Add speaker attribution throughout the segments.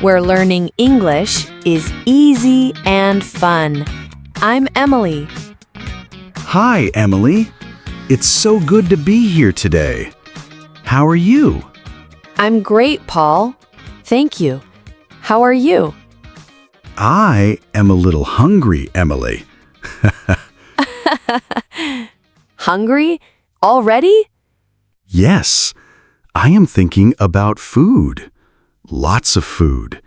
Speaker 1: where learning English is easy and fun. I'm Emily.
Speaker 2: Hi, Emily. It's so good to be here today. How are you?
Speaker 1: I'm great, Paul. Thank you. How are you?
Speaker 2: I am a little hungry, Emily.
Speaker 1: Hungry? Already?
Speaker 2: Yes, I am thinking about food. Lots of food.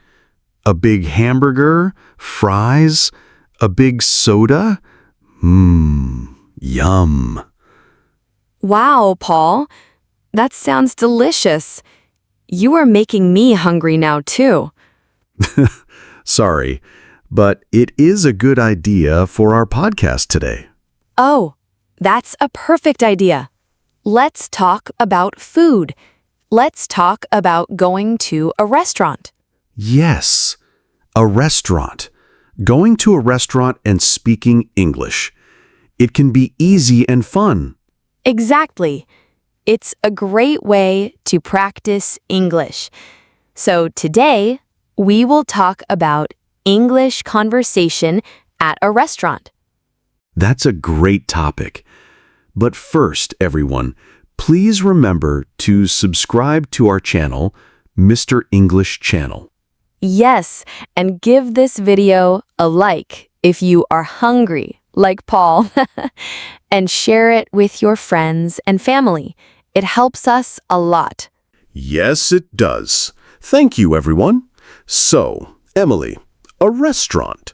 Speaker 2: A big hamburger, fries, a big soda. Yum.
Speaker 1: Wow, Paul. That sounds delicious. You are making me hungry now, too.
Speaker 2: Sorry, but it is a good idea for our podcast today.
Speaker 1: Oh, that's a perfect idea. Let's talk about food. Let's talk about going to a restaurant.
Speaker 2: Yes, a restaurant. Going to a restaurant and speaking English. It can be easy and fun.
Speaker 1: Exactly. It's a great way to practice English. So today, we will talk about English conversation at a restaurant.
Speaker 2: That's a great topic. But first, everyone, please remember to subscribe to our channel, Mr. English Channel.
Speaker 1: Yes, and give this video a like if you are hungry, like Paul, and share it with your friends and family. It helps us a lot.
Speaker 2: Yes, it does. Thank you, everyone. So, Emily, a restaurant.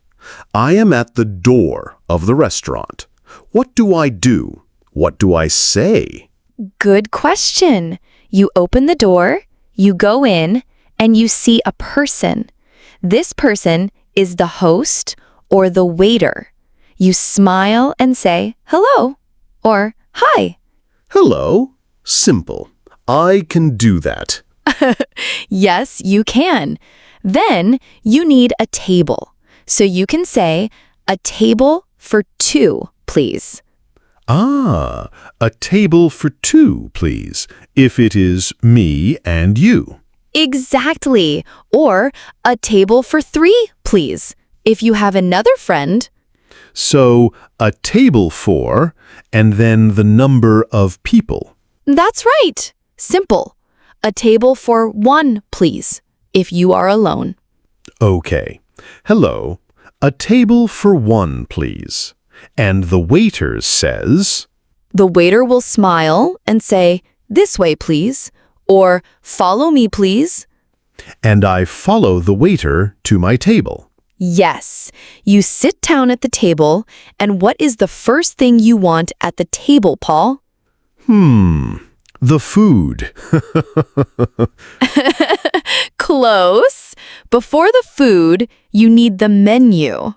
Speaker 2: I am at the door of the restaurant. What do I do? What do I say?
Speaker 1: Good question. You open the door, you go in, and you see a person. This person is the host or the waiter. You smile and say, hello, or hi.
Speaker 2: Hello. Simple. I can do that.
Speaker 1: Yes, you can. Then you need a table. So you can say, a table for two, please.
Speaker 2: Ah, a table for two, please, if it is me and you.
Speaker 1: Exactly. Or a table for three, please, if you have another friend.
Speaker 2: So, a table for, and then the number of people.
Speaker 1: That's right. Simple. A table for one, please, if you are alone.
Speaker 2: Okay. Hello. A table for one, please. And the waiter says,
Speaker 1: The waiter will smile and say, this way, please, or follow me, please.
Speaker 2: and I follow the waiter to my table.
Speaker 1: Yes, you sit down at the table, and what is the first thing you want at the table, Paul?
Speaker 2: The food.
Speaker 1: Close. Before the food, you need the menu.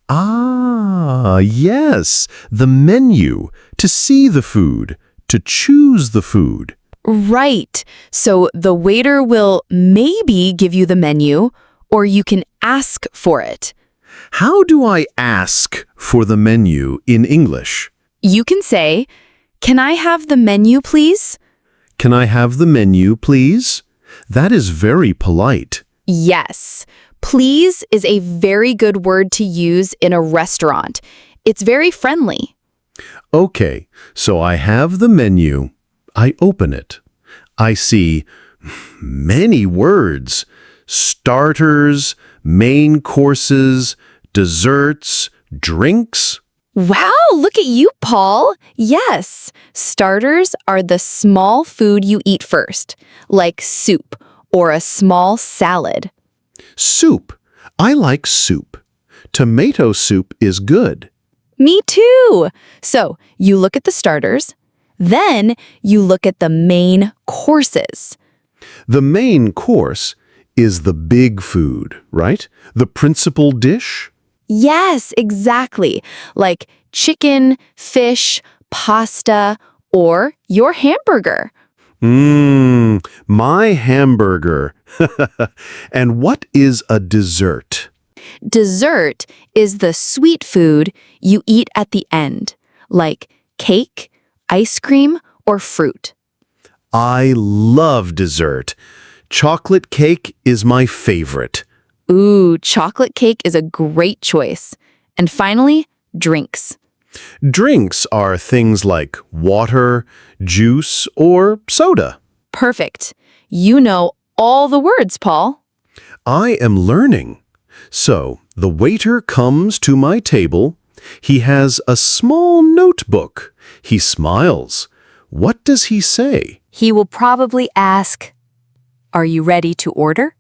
Speaker 2: Ah, yes, the menu, to see the food, to choose the food.
Speaker 1: Right. So the waiter will maybe give you the menu, or you can ask for it.
Speaker 2: How do I ask for the menu in English?
Speaker 1: You can say, can I have the menu, please?
Speaker 2: Can I have the menu, please? That is very polite.
Speaker 1: Yes. Please is a very good word to use in a restaurant. It's very friendly.
Speaker 2: Okay, so I have the menu. I open it. I see many words. Starters, main courses, desserts, drinks.
Speaker 1: Wow, look at you, Paul. Yes, starters are the small food you eat first, like soup or a small salad.
Speaker 2: Soup. I like soup. Tomato soup is good.
Speaker 1: Me too. So you look at the starters, then you look at the main courses.
Speaker 2: The main course is the big food, right? The principal dish?
Speaker 1: Yes, exactly. Like chicken, fish, pasta, or your hamburger.
Speaker 2: My hamburger. And what is a dessert?
Speaker 1: Dessert is the sweet food you eat at the end, like cake, ice cream, or fruit.
Speaker 2: I love dessert. Chocolate cake is my favorite.
Speaker 1: Ooh, chocolate cake is a great choice. And finally, drinks.
Speaker 2: Drinks are things like water, juice, or soda.
Speaker 1: Perfect. You know all the words, Paul.
Speaker 2: I am learning. So, the waiter comes to my table. He has a small notebook. He smiles. What does he say?
Speaker 1: He will probably ask, "Are you ready to order?"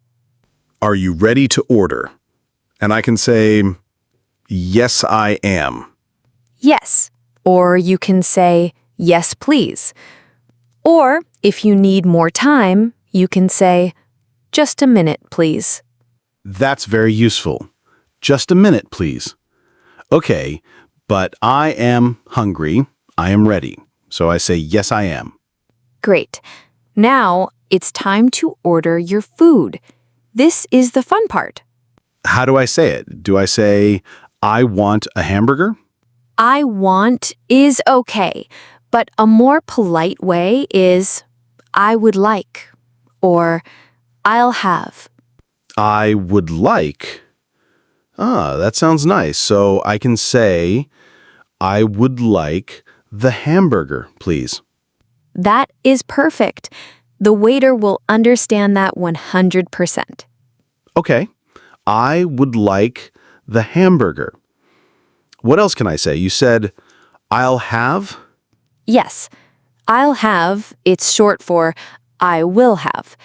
Speaker 2: Are you ready to order? And I can say, yes, I am.
Speaker 1: Yes. Or you can say, "Yes, please." Or if you need more time, you can say, "Just a minute, please."
Speaker 2: That's very useful. Just a minute, please. Okay, but I am hungry. I am ready. So I say, yes, I am.
Speaker 1: Great. Now it's time to order your food. This is the fun part.
Speaker 2: How do I say it? Do I say, I want a hamburger?
Speaker 1: I want is okay, but a more polite way is I would like or I'll have.
Speaker 2: I would like. That sounds nice. So I can say, I would like the hamburger, please.
Speaker 1: That is perfect. The waiter will understand that 100%.
Speaker 2: Okay, I would like the hamburger. What else can I say? You said, I'll have?
Speaker 1: Yes, I'll have, it's short for I will have.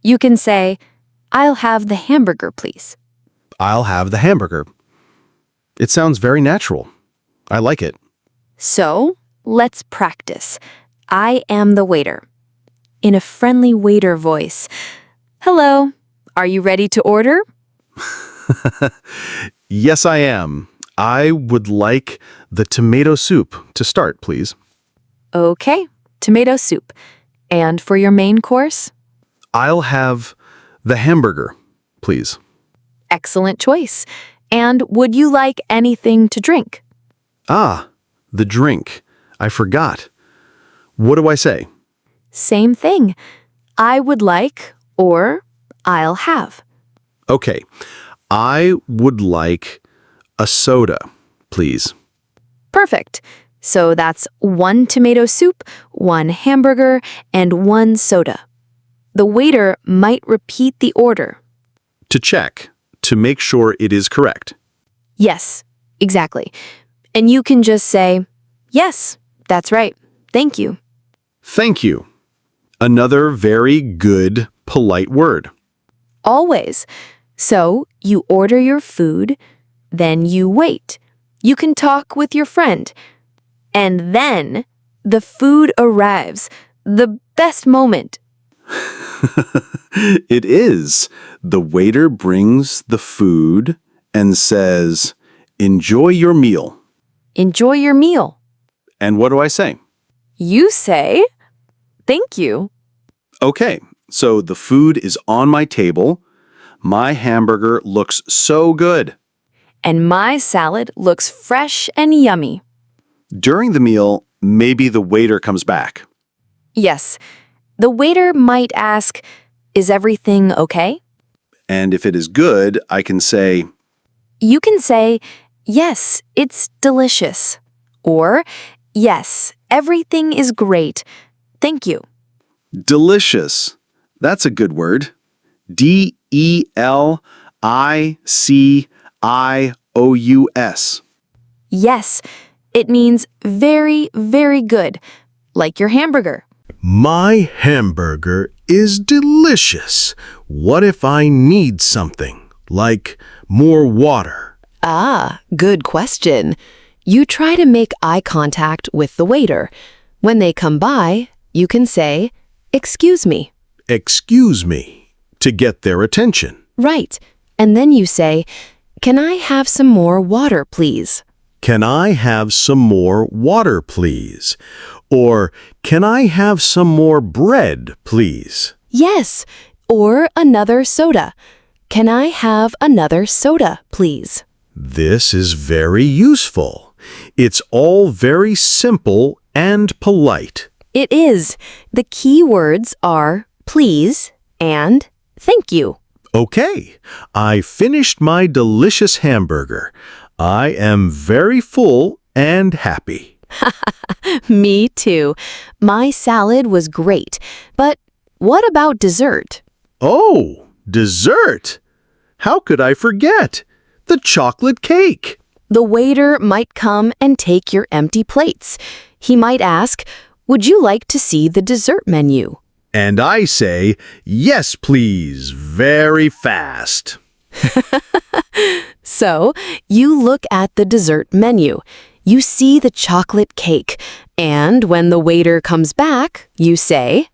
Speaker 1: You can say, I'll have the hamburger, please.
Speaker 2: I'll have the hamburger. It sounds very natural. I like it.
Speaker 1: So, let's practice. I am the waiter. In a friendly waiter voice. Hello, are you ready to order?
Speaker 2: Yes, I am. I would like the tomato soup to start, please.
Speaker 1: Okay, tomato soup. And for your main course?
Speaker 2: I'll have the hamburger, please.
Speaker 1: Excellent choice. And would you like anything to drink?
Speaker 2: Ah, the drink. I forgot. What do I say?
Speaker 1: Same thing. I would like or I'll have.
Speaker 2: Okay, I would like a soda, please.
Speaker 1: Perfect. So that's 1 tomato soup, 1 hamburger, and 1 soda. The waiter might repeat the order.
Speaker 2: To check, to make sure it is correct.
Speaker 1: Yes, exactly. And you can just say, yes, that's right. Thank you.
Speaker 2: Thank you. Another very good, polite word.
Speaker 1: Always. So you order your food, then you wait. You can talk with your friend. And then the food arrives. The best moment.
Speaker 2: It is. The waiter brings the food and says, enjoy your meal.
Speaker 1: Enjoy your meal.
Speaker 2: And what do I say?
Speaker 1: You say, thank you.
Speaker 2: Okay, so the food is on my table. My hamburger looks so good.
Speaker 1: And my salad looks fresh and yummy.
Speaker 2: During the meal, maybe the waiter comes back.
Speaker 1: Yes, the waiter might ask, is everything okay?
Speaker 2: And if it is good, I can say,
Speaker 1: You can say, yes, it's delicious. Or, yes, everything is great. Thank you.
Speaker 2: delicious. That's a good word. Delicious.
Speaker 1: Yes, it means very, very good, like your hamburger.
Speaker 2: My hamburger is delicious. What if I need something, like more water?
Speaker 3: Ah, good question. You try to make eye contact with the waiter. When they come by, you can say, "Excuse me."
Speaker 2: Excuse me, to get their attention.
Speaker 3: Right. And then you say, "Can I have some more water, please?"
Speaker 2: Can I have some more water, please? Or, can I have some more bread, please?
Speaker 3: Yes. Or another soda. "Can I have another soda, please?"
Speaker 2: This is very useful. It's all very simple and polite.
Speaker 3: It is. The key words are please and thank you.
Speaker 2: Okay, I finished my delicious hamburger. I am very full and happy.
Speaker 3: Me too. My salad was great. But what about dessert?
Speaker 2: Oh, dessert! How could I forget? The chocolate cake!
Speaker 3: The waiter might come and take your empty plates. He might ask, "Would you like to see the dessert menu?"
Speaker 2: And I say, yes, please, very fast.
Speaker 3: So, you look at the dessert menu. You see the chocolate cake. And when the waiter comes back, you say,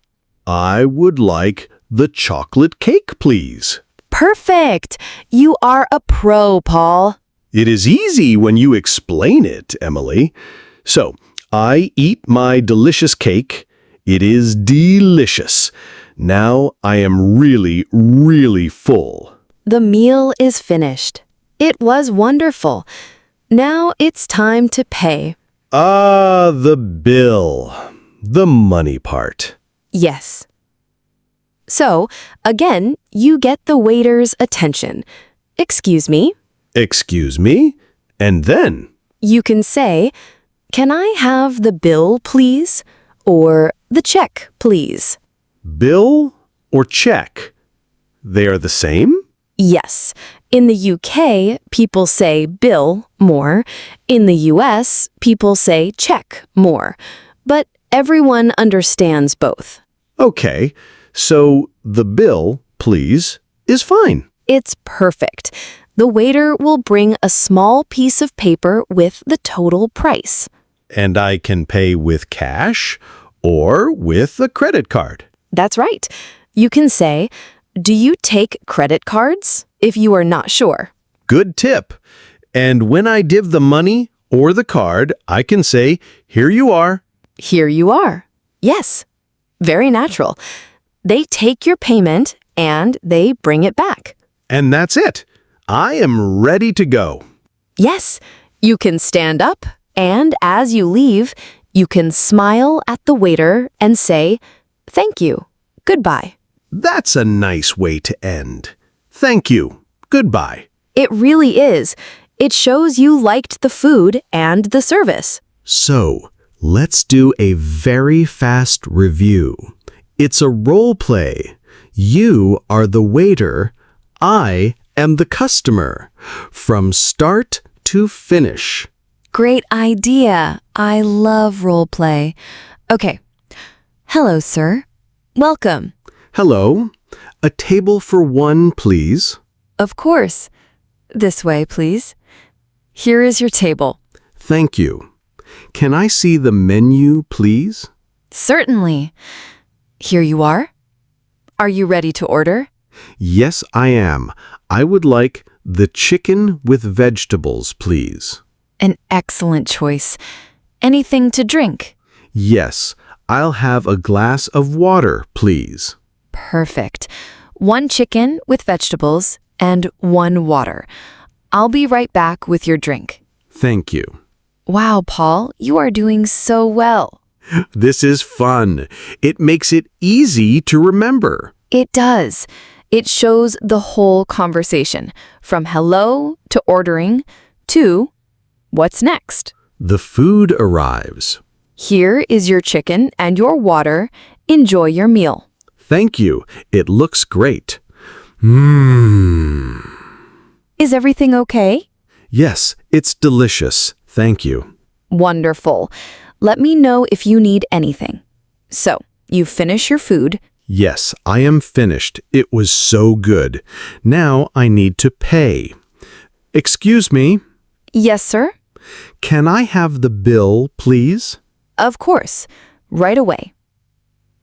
Speaker 2: I would like the chocolate cake, please.
Speaker 3: "Perfect! You are a pro, Paul."
Speaker 2: It is easy when you explain it, Emily. So, I eat my delicious cake. It is delicious. Now I am really, really full.
Speaker 3: The meal is finished. It was wonderful. Now it's time to pay.
Speaker 2: Ah, the bill. The money part.
Speaker 3: Yes. So, again, you get the waiter's attention. "Excuse me."
Speaker 2: Excuse me? And then?
Speaker 3: You can say, "Can I have the bill, please?" Or "the check, please."
Speaker 2: Bill or check? They are the same?
Speaker 3: Yes. In the UK, people say bill more. In the US, people say check more. But everyone understands both.
Speaker 2: Okay, so the bill, please, is fine.
Speaker 3: It's perfect. The waiter will bring a small piece of paper with the total price.
Speaker 2: And I can pay with cash or with a credit card.
Speaker 3: That's right. You can say, "Do you take credit cards?" if you are not sure.
Speaker 2: Good tip. And when I give the money or the card, I can say, here you are.
Speaker 3: Here you are. Yes. Very natural. They take your payment and they bring it back.
Speaker 2: And that's it. I am ready to go.
Speaker 3: Yes. You can stand up, and as you leave, you can smile at the waiter and say, "Thank you. Goodbye."
Speaker 2: That's a nice way to end. Thank you. Goodbye.
Speaker 3: It really is. It shows you liked the food and the service.
Speaker 2: So, let's do a very fast review. It's a role play. You are the waiter. I am the customer. From start to finish.
Speaker 1: Great idea. I love role play. Okay. Hello, sir. Welcome.
Speaker 2: Hello. A table for one, please.
Speaker 1: Of course. This way, please. Here is your table.
Speaker 2: Thank you. Can I see the menu, please?
Speaker 1: Certainly. Here you are. Are you ready to order?
Speaker 2: Yes, I am. I would like the chicken with vegetables, please.
Speaker 1: An excellent choice. Anything to drink?
Speaker 2: Yes, I'll have a glass of water, please.
Speaker 1: Perfect. 1 chicken with vegetables and 1 water. I'll be right back with your drink.
Speaker 2: Thank you.
Speaker 1: Wow, Paul, you are doing so well.
Speaker 2: This is fun. It makes it easy to remember.
Speaker 1: It does. It shows the whole conversation, from hello to ordering to what's next.
Speaker 2: The food arrives.
Speaker 1: Here is your chicken and your water. Enjoy your meal.
Speaker 2: Thank you. It looks great. Mmm.
Speaker 1: Is everything okay?
Speaker 2: Yes, it's delicious. Thank you.
Speaker 1: Wonderful. Let me know if you need anything. So, you finish your food.
Speaker 2: Yes, I am finished. It was so good. Now I need to pay. Excuse me,
Speaker 1: Yes, sir?
Speaker 2: can I have the bill, please?
Speaker 1: Of course. Right away.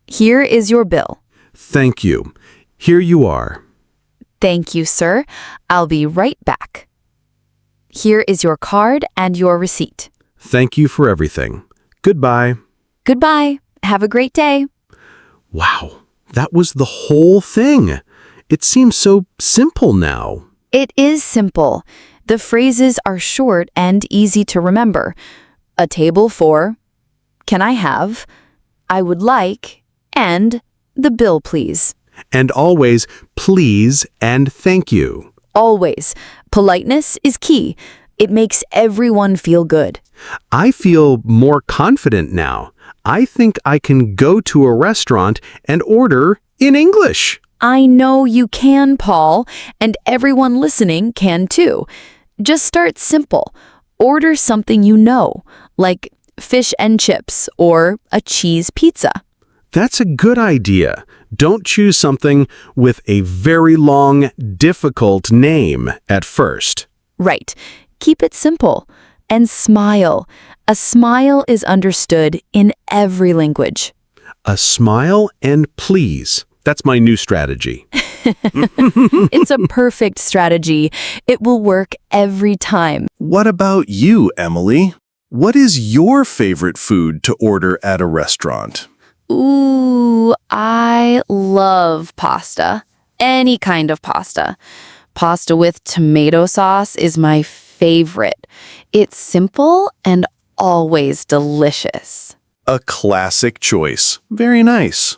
Speaker 1: Here is your bill.
Speaker 2: Thank you. Here you are.
Speaker 1: Thank you, sir. I'll be right back. Here is your card and your receipt.
Speaker 2: Thank you for everything. Goodbye.
Speaker 1: Goodbye. Have a great day.
Speaker 2: Wow, that was the whole thing. It seems so simple now.
Speaker 1: It is simple. The phrases are short and easy to remember. A table for, can I have, I would like, and the bill, please.
Speaker 2: And always, please and thank you.
Speaker 1: Always. Politeness is key. It makes everyone feel good.
Speaker 2: I feel more confident now. I think I can go to a restaurant and order in English.
Speaker 1: I know you can, Paul, and everyone listening can too. Just start simple. Order something you know, like fish and chips or a cheese pizza.
Speaker 2: That's a good idea. Don't choose something with a very long, difficult name at first.
Speaker 1: Right. Keep it simple. And smile. A smile is understood in every language.
Speaker 2: A smile and please. That's my new strategy.
Speaker 1: It's a perfect strategy. It will work every time.
Speaker 2: What about you, Emily? What is your favorite food to order at a restaurant?
Speaker 1: Ooh, I love pasta. Any kind of pasta. Pasta with tomato sauce is my favorite. It's simple and always delicious.
Speaker 2: A classic choice. Very nice.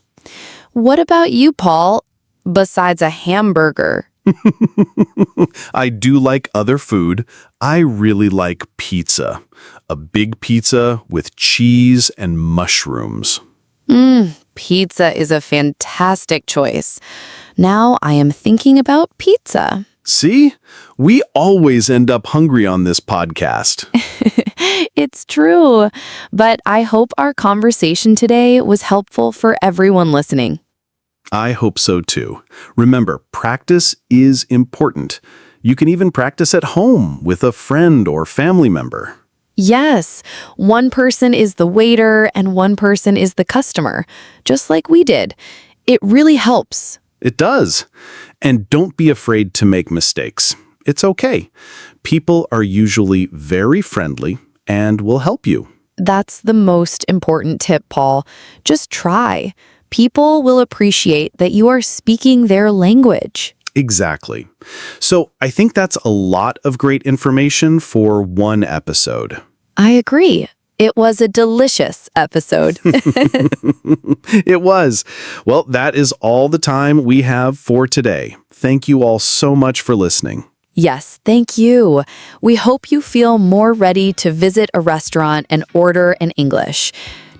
Speaker 1: What about you, Paul? Besides a hamburger.
Speaker 2: I do like other food. I really like pizza. A big pizza with cheese and mushrooms.
Speaker 1: Pizza is a fantastic choice. Now I am thinking about pizza.
Speaker 2: See? We always end up hungry on this podcast.
Speaker 1: It's true. But I hope our conversation today was helpful for everyone listening.
Speaker 2: I hope so too. Remember, practice is important. You can even practice at home with a friend or family member.
Speaker 1: Yes, one person is the waiter and one person is the customer, just like we did. It really helps.
Speaker 2: It does. And don't be afraid to make mistakes. It's okay. People are usually very friendly and will help you.
Speaker 1: That's the most important tip, Paul. Just try. People will appreciate that you are speaking their language.
Speaker 2: Exactly. So I think that's a lot of great information for one episode.
Speaker 1: I agree. It was a delicious episode.
Speaker 2: It was. Well, that is all the time we have for today. Thank you all so much for listening.
Speaker 1: Yes, thank you. We hope you feel more ready to visit a restaurant and order in English.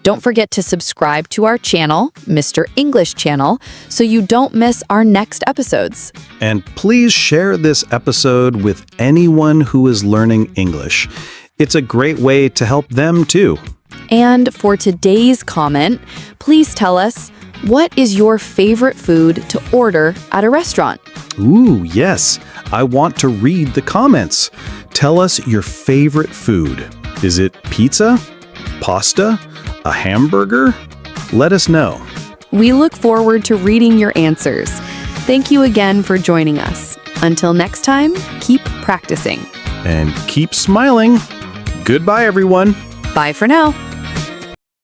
Speaker 1: Don't forget to subscribe to our channel, Mr. English Channel, so you don't miss our next episodes.
Speaker 2: And please share this episode with anyone who is learning English. It's a great way to help them too.
Speaker 1: And for today's comment, please tell us, what is your favorite food to order at a restaurant?
Speaker 2: Ooh, yes. I want to read the comments. Tell us your favorite food. Is it pizza? Pasta? A hamburger? Let us know.
Speaker 1: We look forward to reading your answers. Thank you again for joining us. Until next time, keep practicing.
Speaker 2: And keep smiling. Goodbye, everyone.
Speaker 1: Bye for now.